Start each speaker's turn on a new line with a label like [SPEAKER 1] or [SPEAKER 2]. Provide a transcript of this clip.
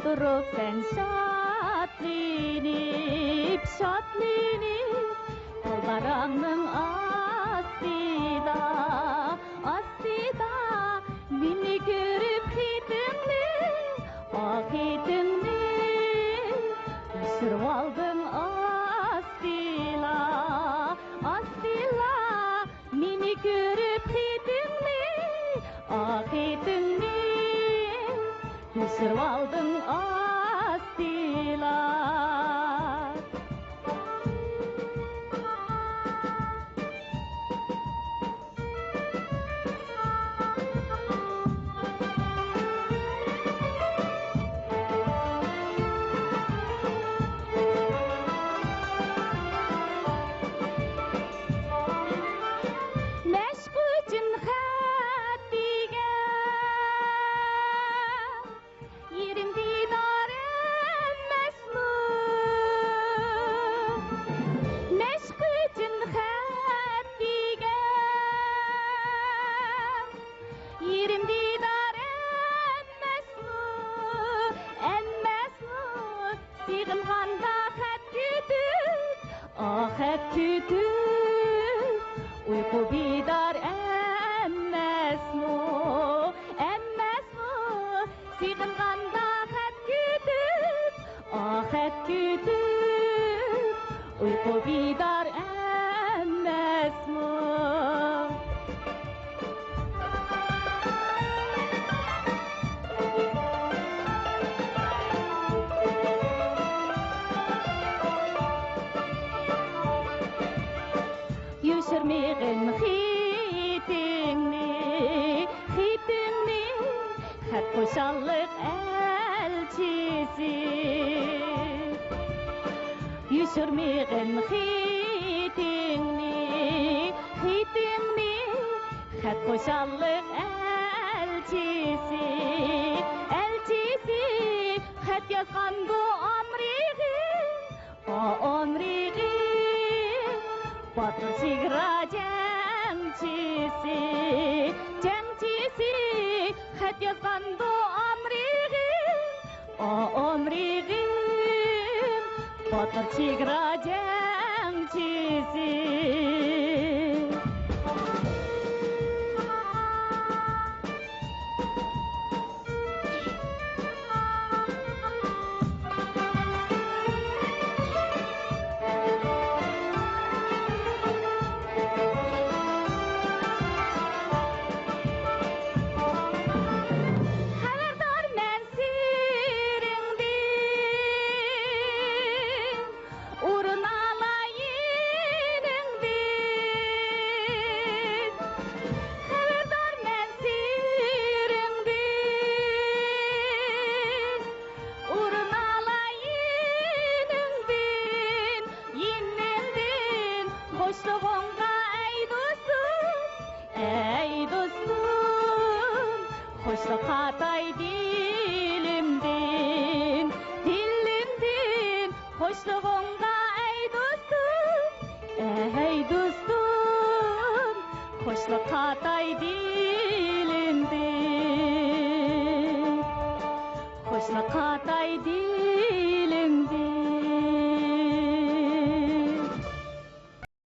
[SPEAKER 1] Durup sen şatlinip kollarımның astida meni görüp hitimni ak hitimni düşürüp aldың astila meni görüp hitimni ak hitimni düşürüp aldың astila. Hep kütür uyku bidar emmes mu sığınğanda hep kütür uyku bidar emmes mu. Yüşürmeğin hitingni hep koşallık elçisi. Yüşürmeğin hitingni hep koşallık elçisi. Hep yazgan bu omriği Batır çigra cengçisi hep yazgan bu omriğim Batır çigra cengçisi. Ey dostum, hoşluk hatay dilimdin, hoşluğunga ey dostum, hoşluk hatay dilimdin, hoşluk hatay dilimdin.